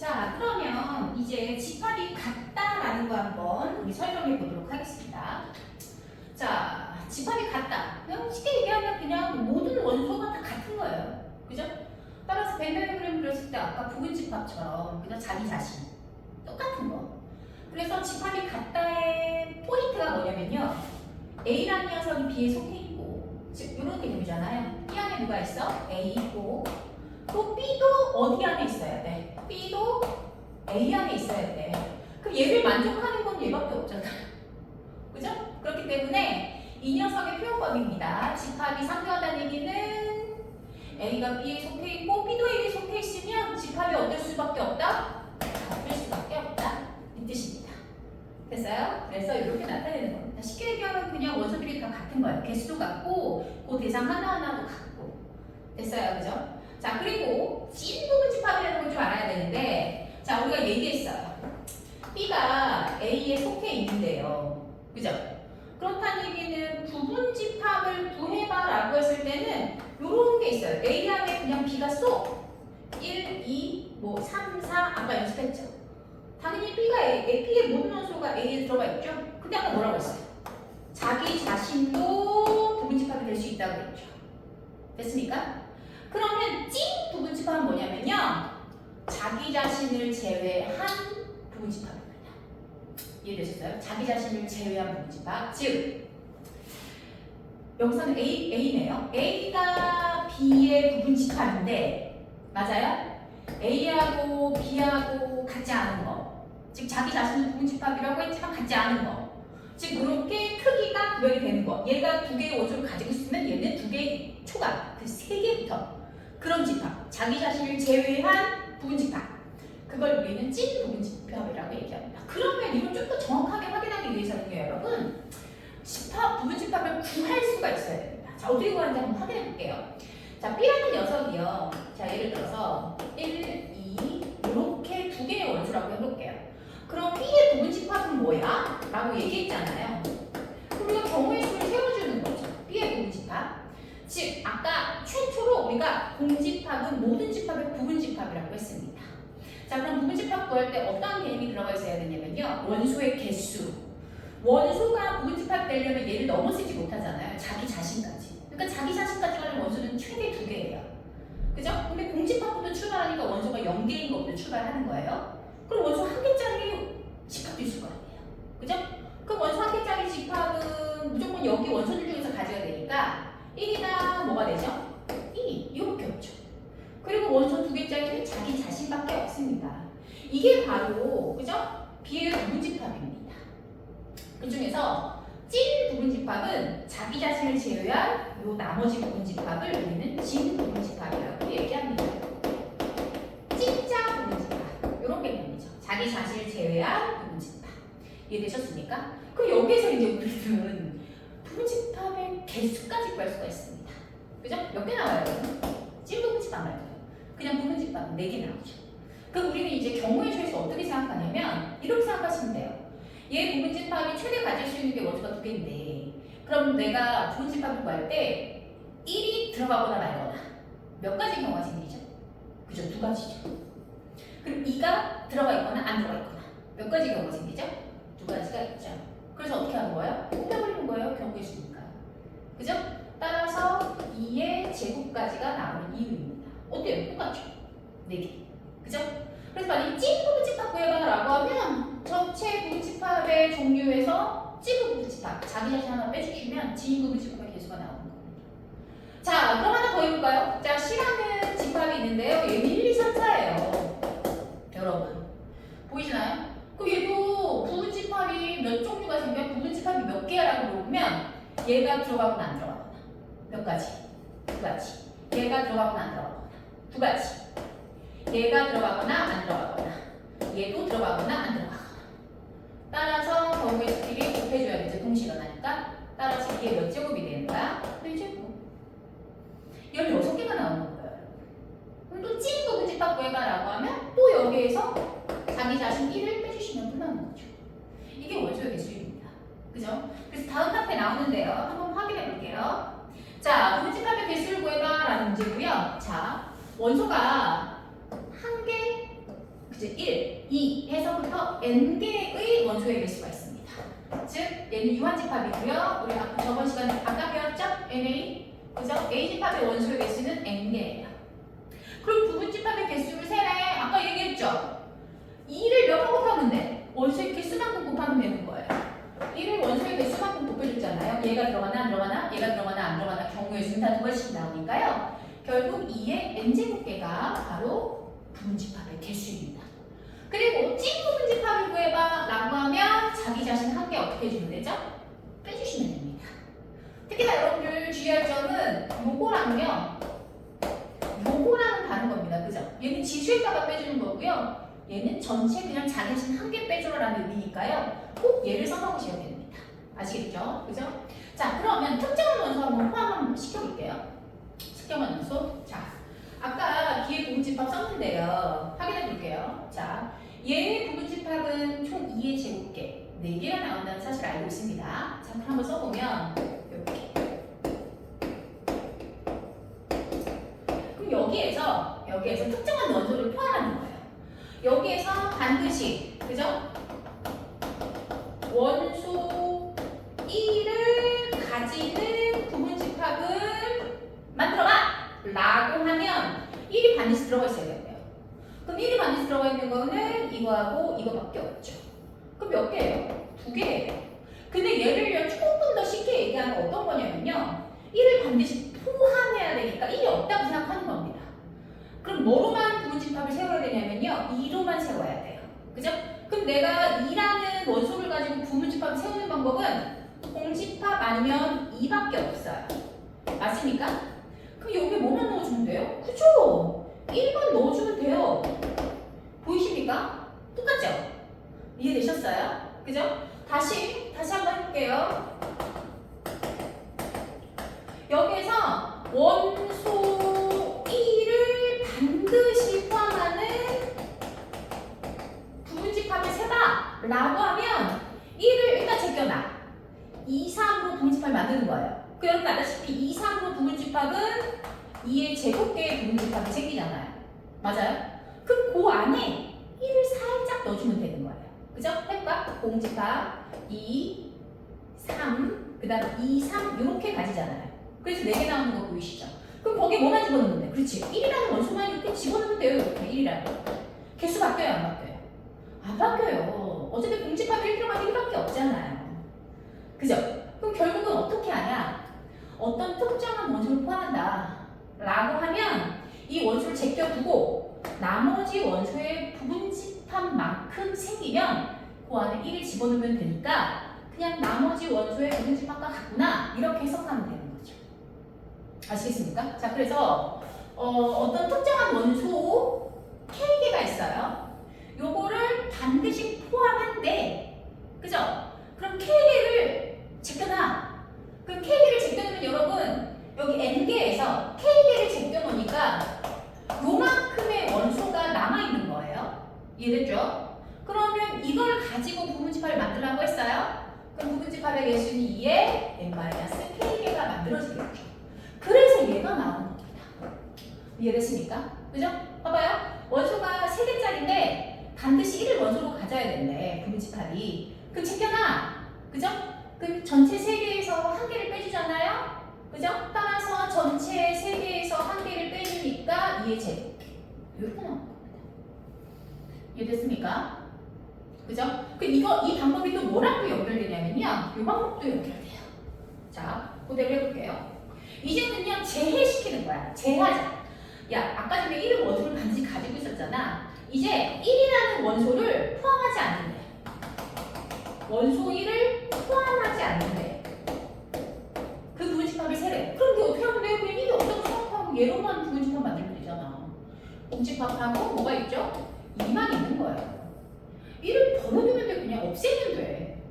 자, 그러면 이제 집합이 같다라는 거 한번 우리 설명해 보도록 하겠습니다. 자, 집합이 같다. 그냥 쉽게 얘기하면 그냥 모든 원소가 다 같은 거예요. 그죠? 따라서 벤다이어그램 그렸을 때 아까 부분집합처럼 그냥 자기 자신 똑같은 거. 그래서 집합이 같다의 포인트가 뭐냐면요. A라는 녀석이 B에 속해 있고, 즉 이런 개념이잖아요. B 안에 누가 있어? A 있고, 또 B도 어디 안에 있어야 돼? B도 A 안에 있어야 돼. 그럼 얘를 만족하는 건 얘밖에 없잖아. 그죠? 그렇기 때문에 이 녀석의 표현법입니다. 집합이 상대하다는 얘기는 A가 B에 속해 있고 B도 A에 속해 있으면 집합이 어떨 수밖에 없다? 같을 수밖에 없다. 이 뜻입니다. 됐어요? 그래서 이렇게 나타내는 겁니다. 쉽게 얘기하면 그냥 원소들이 다 같은 거예요. 개수도 같고 그 대상 하나하나도 같고. 됐어요? 그죠? 자, 그리고 찐 부분 집합이라는 걸 좀 알아야 되는데, 자, 우리가 얘기했어요. B가 A에 속해 있는데요. 그죠? 그렇다는 얘기는 부분 집합을 구해봐라고 했을 때는 요런 게 있어요. A 안에 그냥 B가 쏙 1, 2, 뭐 3, 4 아까 연습했죠? 당연히 B의 모든 원소가 A에 들어가 있죠? 근데 아까 뭐라고 했어요? 자기 자신도 부분 집합이 될 수 있다고 했죠. 됐습니까? 그러면 찐 부분집합은 뭐냐면요. 자기 자신을 제외한 부분집합입니다. 이해되셨어요? 자기 자신을 제외한 부분집합. 즉, 여기서는 A네요. A가 B의 부분집합인데, 맞아요? A하고 B하고 같지 않은 거. 즉, 자기 자신은 부분집합이라고 했지만 같지 않은 거. 즉, 이렇게 크기가 구별이 되는 거. 얘가 두 개의 원소를 가지고 있으면 얘는 두 개의 초각, 그 세 개부터. 그런 집합, 자기 자신을 제외한 부분 집합. 그걸 우리는 찐 부분 집합이라고 얘기합니다. 그러면 이걸 좀 더 정확하게 확인하기 위해서는요, 여러분. 부분 집합을 구할 수가 있어야 됩니다. 자, 어떻게 구하는지 한번 확인해 볼게요. 자, B라는 녀석이요. 자, 예를 들어서 1, 2 이렇게 두 개의 원소라고 해볼게요. 그럼 B의 부분 집합은 뭐야? 라고 얘기했잖아요. 그럼 우리가 경우의 수를 세워주는 거죠. B의 부분 집합. 즉, 아까 최초로 우리가 공집합은 모든 집합의 부분집합이라고 했습니다. 자, 그럼 부분집합 구할 때 어떤 개념이 들어가 있어야 되냐면요. 원소의 개수. 원소가 부분집합 되려면 얘를 넘어서지 못하잖아요. 자기 자신까지. 그러니까 자기 자신까지 가는 원소는 최대 2개예요. 그죠? 근데 공집합부터 출발하니까 원소가 0개인 것부터 출발하는 거예요. 그럼 원소 1개짜리 집합도 있을 거 아니에요. 그죠? 그럼 원소 1개짜리 집합은 무조건 여기 원소들 중에서 가져야 되니까 1이나 뭐가 되죠? 2 이렇게 없죠. 그리고 원소 2개짜리는 자기 자신밖에 없습니다. 이게 바로 그죠? B의 부분집합입니다. 그 중에서 찐 부분집합은 자기 자신을 제외한 요 나머지 부분집합을 우리는 진 부분집합이라고 얘기합니다. 찐짜 부분집합 이런 개념이죠. 자기 자신을 제외한 부분집합. 이해되셨습니까? 그럼 여기에서 이제 우리는 부분집합의 개수까지 구할 수가 있습니다. 그죠? 몇 개 나와요? 찐 부분집합 말고요. 그냥 부분집합은 4개 나오죠. 그럼 우리는 이제 경우의 수에서 어떻게 생각하냐면 이렇게 생각하시면 돼요. 얘 부분집합이 최대 가질 수 있는 게 원소가 2개인데 그럼 내가 부분집합을 구할 때 1이 들어가거나 말거나 몇 가지 경우가 생기죠? 그죠? 2가지죠. 그럼 2가 들어가 있거나 안 들어가 있거나 몇 가지 경우가 생기죠? 2가지가 있죠. 그래서 어떻게 하는 거예요? 뽑아버리는 거예요. 경우의 수니까. 그죠? 따라서 2의 제곱까지가 나오는 이유입니다. 어때요? 똑같죠? 4개. 그죠? 그래서 만약에 찐 부분집합 구해봐라고 하면 전체 부분집합의 종류에서 찐 부분집합 자기 자신 하나 빼주시면 진 부분집합의 개수가 나오는 겁니다. 자, 그럼 하나 더 해볼까요? 자, C라는 집합이 있는데요. 얘는 1, 2, 3, 4예요. 여러분 보이시나요? 그럼 얘도 부분집합이 몇 종류가 생겨? 부분집합이 몇 개야라고 물어보면 얘가 들어가거나 안 들어가거나 몇 가지? 2가지. 얘가 들어가거나 안 들어가거나 2가지. 얘가 들어가거나 안 들어가거나 얘도 들어가거나 안 들어가거나 따라서 경우의 수끼리 곱해줘야 되죠. 동시에 일어나니까 따라서 이게 몇 제곱이 되는 거야? 1제곱 16개가 나오는 거예요. 그럼 또 찐 부분집합 구해봐라고 하면 또 여기에서 자기 자신 1을 빼주시면 끝나는 거죠. 이게 원소의 개수입니다. 그죠? 그래서 다음 탑에 나오는데요. 한번 확인해 볼게요. 자, 부분집합의 개수를 구해봐라는 문제고요. 자, 원소가 1개, 즉 1, 2 해서부터 n개의 원소의 개수가 있습니다. 즉 얘는 유한집합이고요. 우리 저번 시간에 아까 배웠죠? NA. 그죠? A집합의 원소의 개수는 n개예요. 그럼 부분집합의 개수를 세래. 아까 얘기했죠? 2를 몇 번 곱하면 돼? 원소의 개수만큼 곱하면 되는 거예요. 1을 원소의 개수만큼 곱해줬잖아요. 얘가 들어가나 안 들어가나, 얘가 들어가나 안 들어가나 경우의 수는 다 두 번씩 나오니까요. 결국 2의 n제곱개가 바로 부분집합의 개수입니다. 그리고 찐 부분집합을 구해봐 라고 하면 자기 자신 한 개 어떻게 해주면 되죠? 빼주시면 됩니다. 특히나 여러분들 주의할 점은 요거랑은 다른 겁니다. 그죠? 얘는 지수에다가 빼주는 거고요. 얘는 전체 그냥 자기 자신 한 개 빼주라는 의미니까요. 꼭 얘를 써먹으셔야 됩니다. 아시겠죠? 그죠? 자, 그러면 특정한 원소 한번 포함 한번 시켜볼게요. 특정한 원소. 자, 아까 뒤에 부분집합 썼는데요. 확인해 볼게요. 자, 얘의 부분집합은 총 2의 제곱개 4개가 나온다는 사실을 알고 있습니다. 자, 그럼 한번 써보면 이렇게. 그럼 여기에서 특정한 원소를 포함하는 거예요. 여기에서 반드시, 그죠? 원소 1을 가지는 부분집합을 만들어봐! 라고 하면 1이 반드시 들어가 있어야 돼요. 그럼 1이 반드시 들어가 있는 거는 이거하고 이거밖에 없죠. 그럼 몇 개예요? 2개예요. 근데 얘를요 조금 더 쉽게 얘기하면 어떤 거냐면요. 1을 반드시 포함해야 되니까 1이 없다고 생각하는 겁니다. 그럼 뭐로만 부분집합을 세워야 되냐면요. 2로만 세워야 돼요. 그죠? 그럼 내가 2라는 원소를 가지고 부분집합을 세우는 방법은 공집합 아니면 2밖에 없어요. 맞습니까? 그럼 여기에 뭐만 넣어주면 돼요? 그죠? 1만 넣어주면 돼요. 보이십니까? 똑같죠? 이해되셨어요? 그죠? 다시 한번 해볼게요. 여기에서 원소 1을 반드시 포함하는 부분집합을 세봐 라고 하면 1을 일단 제껴놔. 2, 3으로 부분집합을 만드는 거예요. 그 여러분 알다시피 2, 3으로 부분집합은 2의 제곱개의 부분집합이 생기잖아요. 맞아요? 그럼 그 안에 1을 살짝 넣어주면 되는 거예요. 그죠? 해볼까? 공집합 2, 3, 그 다음 2, 3 이렇게 가지잖아요. 그래서 4개 나오는 거 보이시죠? 그럼 거기에 뭐만 집어넣으면 돼? 그렇지. 1이라는 원소만 이렇게 집어넣으면 돼요. 이렇게 1이라는 개수 바뀌어요? 안 바뀌어요? 안 바뀌어요. 어차피 공집합 1 들어가면 1밖에 없잖아요. 그죠? 그럼 결국은 어떻게 하냐? 어떤 특정한 원소를 포함한다 라고 하면 이 원소를 제껴두고 나머지 원소의 부분집합만큼 생기면 그 안에 1을 집어넣으면 되니까 그냥 나머지 원소의 부분집합과 같구나 이렇게 해석하면 되는 거죠. 아시겠습니까? 자, 그래서 어떤 특정한 원소 K개가 있어요. 요거를 반드시 포함한데, 그죠? 그럼 K개를 제껴놔. 그럼 K개를 제껴놓으면 여러분 여기 N개에서 K개를 제껴놓으니까 요만큼의 원소가 남아있는 거예요. 이해됐죠? 그러면 이걸 가지고 부분집합을 만들라고 했어요. 그럼 부분집합의 개수는 2에 n-k개가 만들어지겠죠. 그래서 얘가 나오는 겁니다. 이해됐습니까? 그죠? 봐봐요. 원소가 3개짜리인데 반드시 1을 원소로 가져야 된대. 부분집합이. 그럼 제껴놔. 그죠? 그럼 전체 3개에서 1개를 빼주잖아요? 그죠? 따라서 전체 3개에서 1개를 빼주니까 2의 제곱개. 이렇게 나오는 겁니다. 이해됐습니까? 그죠? 그럼 이 방법이 또 뭐랑 또 연결되냐면요. 이 방법도 연결돼요. 자, 그대로 해볼게요. 이제는요, 제해시키는 거야. 제하자. 야, 아까 전에 1은 원소를 반드시 가지고 있었잖아. 이제 1이라는 원소를 포함하지 않는데. 원소 1을 포함하지 않는데. 그 부분집합을 세래. 그럼 이게 어떻게 하면 돼요? 그냥 1이 없다고 생각하고 얘로만 부분집합 만들면 되잖아. 공집합하고 뭐가 있죠? 2만 있는 거예요. 1을 버려두면 돼. 그냥 없애면 돼.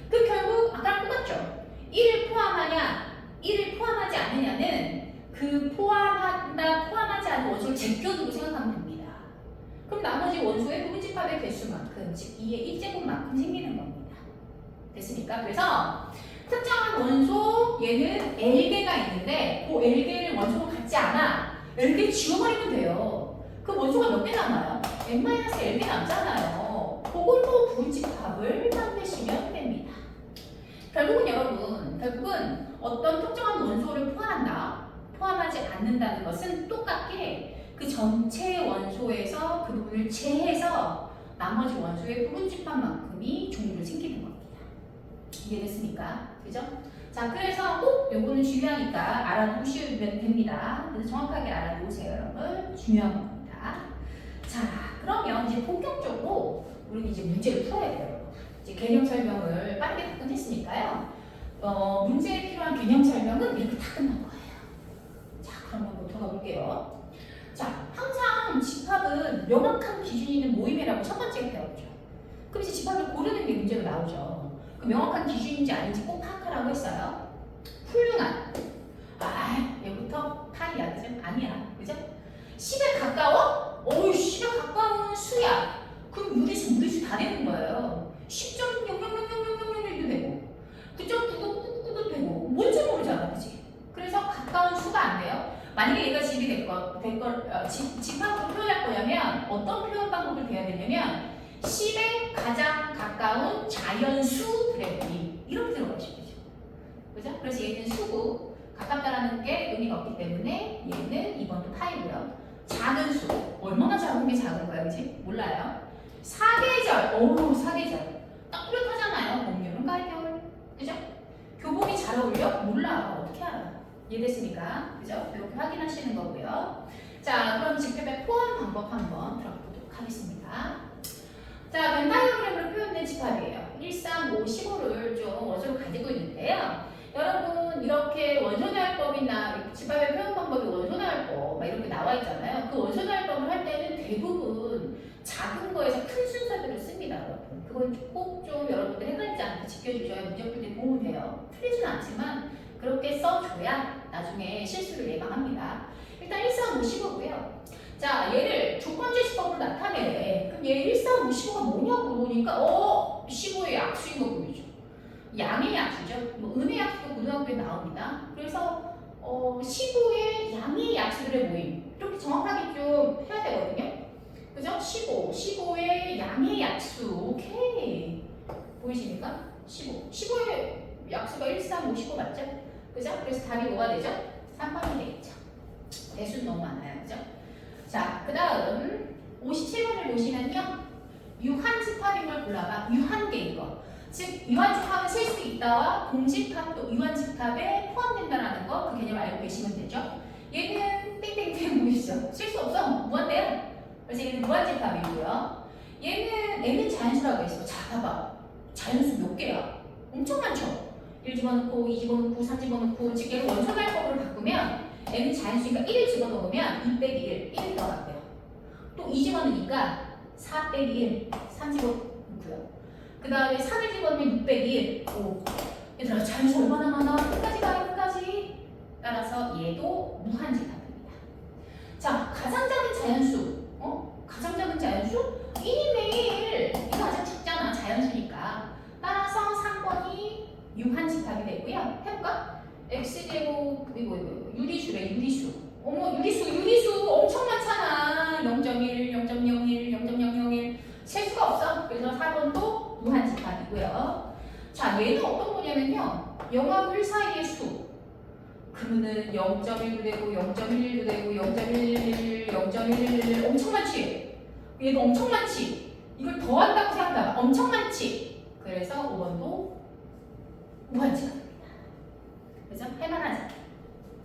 그 결국 아까랑 똑같죠? 1을 포함하냐 1을 포함하지 않느냐는 그 포함한다 포함하지 않은 원소를 제껴두고 생각하면 됩니다. 그럼 나머지 원소의 부분집합의 개수만큼 즉 2의 1제곱만큼 생기는 겁니다. 됐습니까? 그래서 특정한 원소 얘는 L개가 있는데 그 L개를 원소로 갖지 않아. L개 지워버리면 돼요. 그 원소가 몇 개 남아요? n-l개 남잖아요. 그걸로 부분집합을 만드시면 됩니다. 결국은 여러분, 결국은 어떤 특정한 원소를 포함하지 않는다는 것은 똑같게 그 전체 원소에서 그 부분을 제해서 나머지 원소의 부분집합만큼이 종류를 생기는 겁니다. 이해됐습니까? 그죠? 자, 그래서 꼭 요거는 중요하니까 알아두시면 됩니다. 그래서 정확하게 알아두세요, 여러분. 중요한 겁니다. 자, 그러면 이제 본격적으로 우리는 이제 문제를 풀어야 돼요. 이제 개념 설명을 빠르게 다 끝냈으니까요. 문제에 필요한 개념 설명은 이렇게 다 끝난 거예요. 자, 그러면 뭐 들어가 볼게요. 자, 항상 집합은 명확한 기준이 있는 모임이라고 첫 번째 배웠죠. 그럼 이제 집합을 고르는 게 문제로 나오죠. 그 명확한 기준인지 아닌지 꼭 파악하라고 했어요. 훌륭한. 얘부터 파이야, 그죠? 아니야, 그죠? 10에 가까워? 어우, 10에 가까운 수야. 그럼 유리수, 무리수 다 되는 거예요. 10.000000000도 되고 9.9999도 되고 뭔지 모르잖아, 그지? 그래서 가까운 수가 안 돼요. 만약에 얘가 집이 집합으로 표현할 거냐면 어떤 표현 방법을 돼야 되냐면 10에 가장 가까운 자연수 그래프니 이렇게 들어가시면 되죠. 그죠? 그래서 얘는 수고 가깝다라는 게 의미가 없기 때문에 얘는 2번도 파이고요. 작은 수 얼마나 작은 게 작은 거야, 그지? 몰라요. 사계절, 사계절 딱 뚜렷하잖아요. 봄, 여름, 가을, 겨울, 그죠? 교복이 잘 어울려? 몰라. 어떻게 알아? 이해됐습니까? 그죠? 이렇게 확인하시는 거고요. 자, 그럼 집합의 포함 방법 한번 들어보도록 하겠습니다. 자, 벤다이어그램으로 표현된 집합이에요. 1, 3, 5, 15를 좀 원소로 가지고 있는데요. 여러분, 이렇게 원소나열법이나 집합의 표현 방법이 원소나열법 막 이렇게 나와 있잖아요. 그 원소나열법을 할 때는 대부분 작은 거에서 큰 순서들을 씁니다, 여러분. 그건 꼭 좀 여러분들 헷갈리지 않게 지켜주셔야 문제 풀 때 도움이 돼요. 틀리진 않지만 그렇게 써줘야 나중에 실수를 예방합니다. 일단 1, 3, 5, 15고요. 자, 얘를 조건제 집합으로 나타내. 그럼 얘 1, 3, 5, 15가 뭐냐고 물어보니까 15의 약수인 거 보이죠. 양의 약수죠. 뭐 음의 약수도 고등학교에 나옵니다. 그래서 15의 양의 약수들의 모임. 이렇게 정확하게 좀 해야 되거든요. 그죠? 15의 양의 약수. 오케이. 보이십니까? 15의 약수가 1, 3, 5, 15 맞죠? 그죠? 그래서 답이 뭐가 되죠? 3번이 되겠죠. 대수는 너무 많아요. 그죠? 자, 그 다음 57번을 보시면요. 유한집합인 걸 골라봐. 유한계인 거. 즉, 유한집합은 셀 수 있다와 동집합도 유한집합에 포함된다는 거 그 개념 알고 계시면 되죠. 얘는 땡땡땡 보이시죠? 셀 수 없어. 무한대요. 그래서 얘는 무한집합이고요. 얘는 n은 자연수라고 했어. 자, 봐봐. 자연수 몇 개야? 엄청 많죠? 1 집어넣고 2 집어넣고 3 집어넣고 즉 얘를 원소날법으로 바꾸면 n은 자연수니까 1을 집어넣으면 2 빼기 1, 1이 들어갔대요. 또 2 집어넣으니까 4 빼기 1, 3 집어넣고요. 그 다음에 3을 집어넣으면 6 빼기 1, 5. 얘들아, 자연수 얼마나 많아? 끝까지 가요, 끝까지. 따라서 얘도 무한집합입니다. 자, 가장 작은 자연수. 가장 작은 자연수? 1이네 1. 이거 아주 작잖아, 자연수니까. 따라서 3번이 유한집합이 되고요. 해볼까? x제곱, 이거, 유리수래, 유리수. 유리수 엄청 많잖아. 0.1, 0.01, 0.001. 셀 수가 없어. 그래서 4번도 무한집합이고요. 자, 얘는 어떤 거냐면요. 0하고 1 사이의 수. 그러면은 0.1도 되고, 0.11도 되고, 0.11, 0.11 엄청 많지? 얘도 엄청 많지? 이걸 더한다고 생각하면 엄청 많지? 그래서 5번도 무한집합입니다. 그래서 할만하지?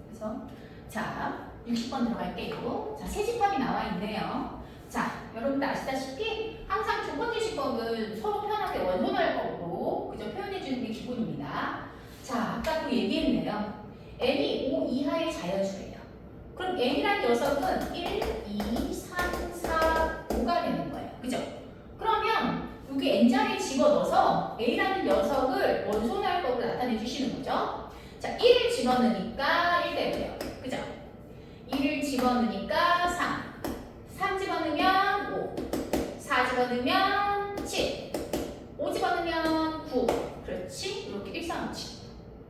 그래서 자, 60번 들어갈게요. 자, 세집합이 나와 있네요. 자, 여러분들 아시다시피 항상 조건제 집합은 서로 표현할 때 원소날법으로 그저 표현해 주는 게 기본입니다. 자, 아까도 얘기했네요. n이 5 이하의 자연수예요. 그럼 n이라는 녀석은 1, 2, 3, 4, 5가 되는 거예요. 그죠? 그러면 여기 n자리에 집어넣어서 a라는 녀석을 원소날법으로 나타내 주시는 거죠. 자, 1을 집어넣으니까 1 되고요. 그죠? 1을 집어넣으니까 3 집어넣으면 5, 4 집어넣으면 7, 5 집어넣으면 9. 그렇지? 이렇게 1, 3, 7.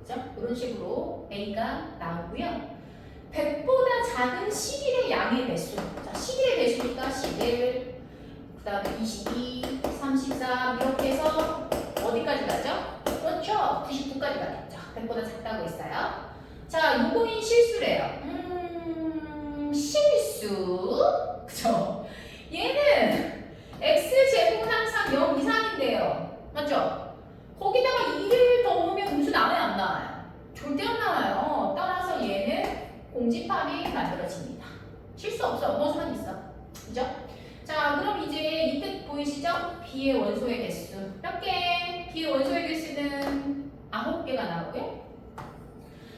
그죠? 이런 식으로 A가 나오고요. 100보다 작은 11의 양의 배수. 자, 11의 개수니까 11, 그 다음에 22, 33 이렇게 해서 어디까지 가죠? 그렇죠. 99까지 가겠죠. 100보다 작다고 했어요. 자, 요거인 실수래요. 실수. 그죠? 얘는 x제곱은 항상 0 이상인데요. 맞죠? 거기다가 2를 더 넣으면 음수 나와요, 안 나와요? 절대 안 나와요. 따라서 얘는 공집합이 만들어집니다. 실수 없어. 뭐만 있어. 그죠? 자, 그럼 이제 이때 보이시죠? b의 원소의 개수. 몇 개? b의 원소의 개수는 9개가 나오고요.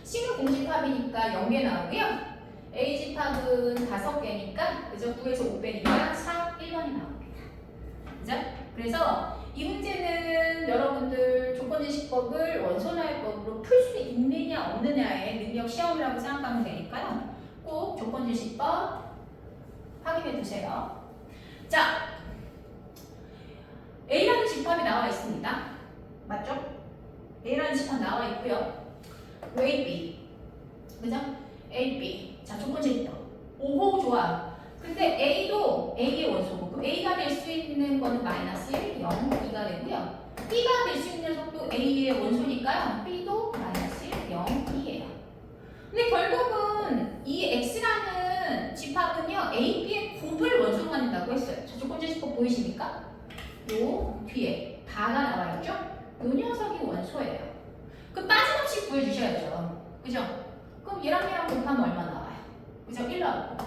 c는 공집합이니까 0개 나오고요. A집합은 5개니까, 그죠? 9에서 5 빼니까 4, 1번이 나옵니다. 그죠? 그래서 이 문제는 여러분들 조건제시법을 원소나열법으로 풀 수 있느냐 없느냐의 능력 시험이라고 생각하면 되니까요. 꼭 조건제시법 확인해 두세요. 자, A라는 집합이 나와 있습니다. 맞죠? A라는 집합 나와 있고요. A, B. 그죠? A, B. 자, 조건제시법. 오호, 좋아. 근데 A도 A의 원소고, 그럼 A가 될 수 있는 거는 마이너스 1, 0, 2가 되고요. B가 될 수 있는 녀석도 A의 원소니까요. B도 마이너스 1, 0, 2예요. 근데 결국은 이 X라는 집합은요, A, B의 곱을 원소로 만든다고 했어요. 자, 조건제시법 보이십니까? 요 뒤에 바가 나와 있죠? 요 녀석이 원소예요. 그럼 빠짐없이 구해주셔야죠. 그죠? 그럼 얘랑 곱하면 얼마 나와요? 그죠? 1 나오고.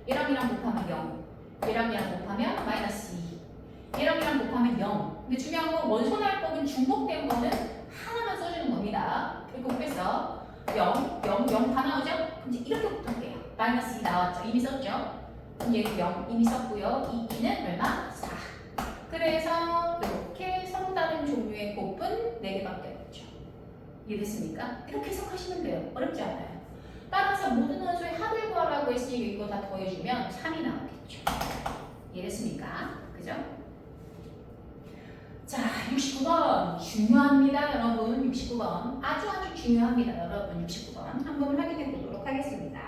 얘랑 곱하면 0. 얘랑 곱하면 마이너스 2. 얘랑 곱하면 0. 근데 중요한 건 원소나열법은 중복된 거는 하나만 써주는 겁니다. 이렇게 곱해서 0, 0, 0 다 나오죠? 그럼 이제 이렇게 곱할게요. 마이너스 2 나왔죠? 이미 썼죠? 그럼 얘도 0 이미 썼고요. 2는 얼마? 4. 그래서 이렇게 서로 다른 종류의 곱은 4개밖에 없죠. 이해됐습니까? 이렇게 해석하시면 돼요. 어렵지 않아요. 따라서 모든 원소의 합을 구하라고 했으니 이거 다 더해주면 3이 나오겠죠. 이해됐습니까? 그죠? 자, 69번 중요합니다, 여러분. 69번 아주 중요합니다, 여러분. 69번 한번 확인해 보도록 하겠습니다.